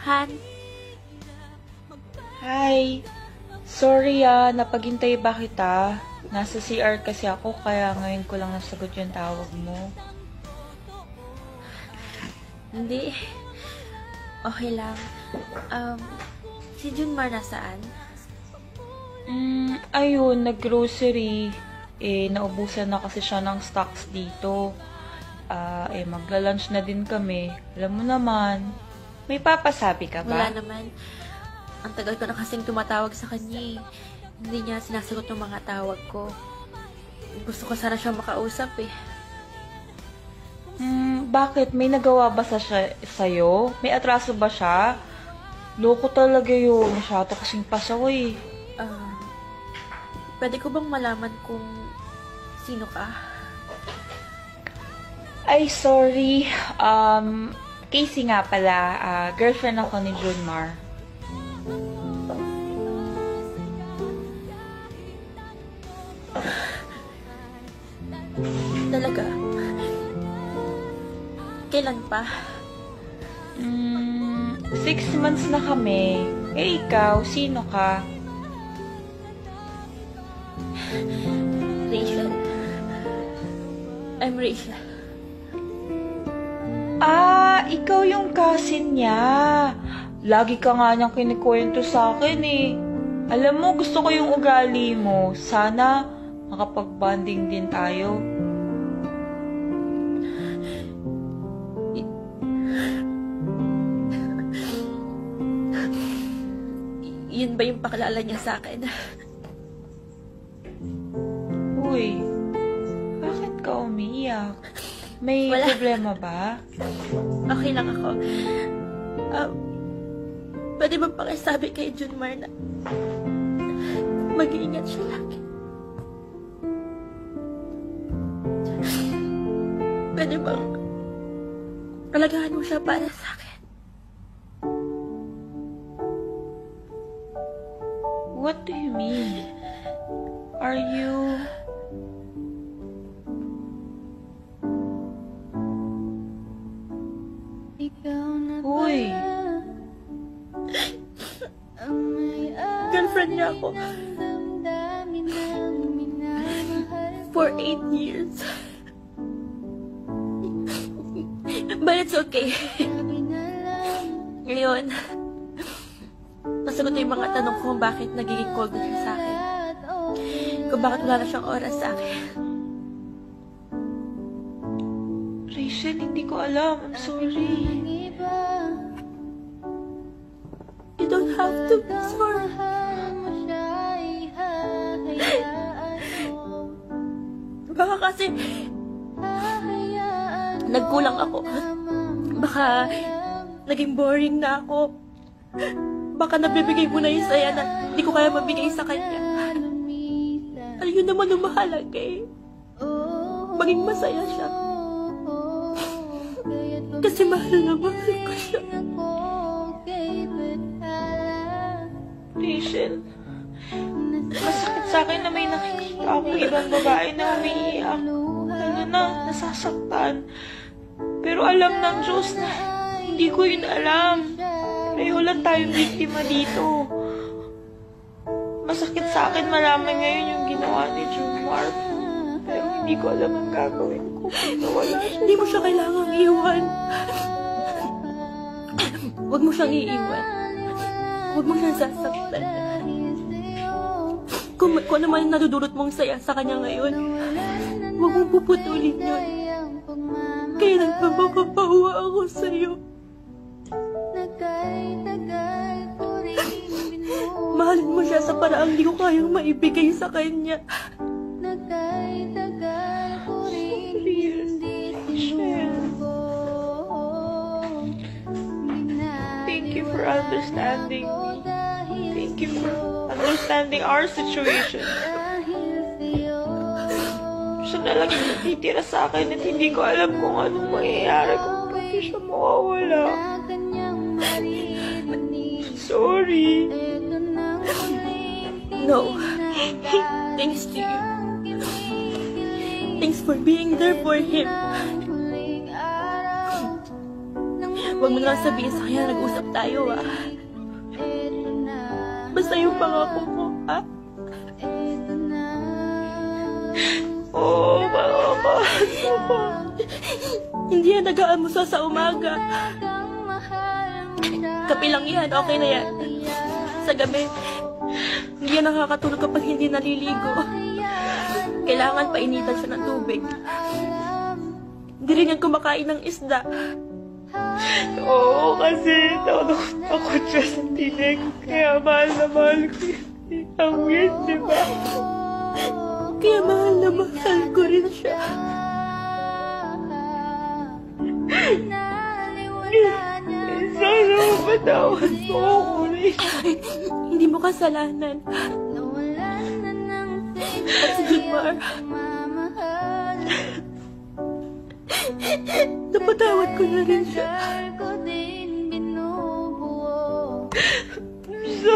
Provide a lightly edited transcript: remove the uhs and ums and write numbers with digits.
Han, Hi! Sorry napaghintay ba kita? Nasa CR kasi ako kaya ngayon ko lang nasagot yung tawag mo. hindi. Okay lang. Si Junmar nasaan? Ayun, nag-grocery. Naubusan na kasi siya ng stocks dito. Magla-lunch na din kami. Alam mo naman, may papasabi ka ba? Wala naman. Ang tagal ko na kasing tumatawag sa kanya eh. Hindi niya sinasagot ng mga tawag ko. Gusto ko sana siya makausap eh. Bakit? May nagawa ba sa'yo? May atraso ba siya? Loko talaga yun. Masyado kasing pasaway. Pwede ko bang malaman kung sino ka? Ay, sorry. Casey nga pala. Girlfriend ako ni Junmar. Talaga? Kailan pa? 6 months na kami. Ikaw, sino ka? Rachel. I'm Rachel. Ikaw yung cousin niya. Lagi ka nga niyang kinikwento sa akin eh. Alam mo, gusto ko yung ugali mo. Sana makapag-bonding din tayo. Yun ba yung pakilala niya sa akin? Uy, bakit ka umiiyak? May Wala. problema ba? Okay lang ako. Pwede ba pakisabi kay Junmar na mag-iingat siya lagi? Pwede bang alagaan mo siya para sa akin? What do you mean? Are you... Uy! Girlfriend niya ako. For 8 years. But it's okay. Ngayon, nasagot na yung mga tanong ko kung bakit nagiging cold na siya sa akin. Kung bakit wala na siyang oras sa akin. Rachel, hindi ko alam. I'm sorry. You don't have to be sorry. Baka kasi nagkulang ako. Baka naging boring na ako. Baka nabibigay mo na yung saya na hindi ko kaya mabigay sa kanya. Ayun naman ang mahalaga eh. Maging masaya siya. Kasi mahal na mahal ko siya. Rachel, masakit sa akin na may nakikita akong ibang babae na umiiyak. Lalo na, nasasaktan. Pero alam ng Diyos na hindi ko yun alam. Pareho lang tayong biktima dito. Masakit sa akin malaman ngayon yung ginawa ni Junmar. Pero hindi ko alam ang gagawin ko kung nawala siya. Hindi mo siya kailangang iwan. Huwag mo siyang iiwan. Huwag mo siyang sasaktan. Kung ano man yung nadudulot mong saya sa kanya ngayon, huwag mong puputulin yun. Kaya nagpapakapawa ako sa'yo. Mahalin mo siya sa paraang di ko kayang maibigay sa kanya. Thank you for understanding me. Thank you for understanding our situation. Siya na lang yung natitira sa akin at hindi ko alam kung anong mangyayari kung pati siya mawawala. Sorry. No. Thanks to you. Thanks for being there for him. Huwag mo na lang sabihin sa kanya na nag-usap tayo, ah. Basta yung pangako mo, ah. Oo, mahal mo. Hindi yan nag-aamusa sa umaga. Kape lang yan, okay na yan. Sa gabi, hindi yan nakakatulog kapag hindi naliligo. Kailangan painitan siya ng tubig. Hindi rin yan kumakain ng isda. Oo, kasi takot siya sa tinig. Kaya mahal na mahal ko yun. Ang weird, di ba? Kaya mahal na mahal ko rin siya. Sana mapatawad mo ako rin. Hindi mo kasalanan. At si Junmar, napatawad ko na rin siya. So,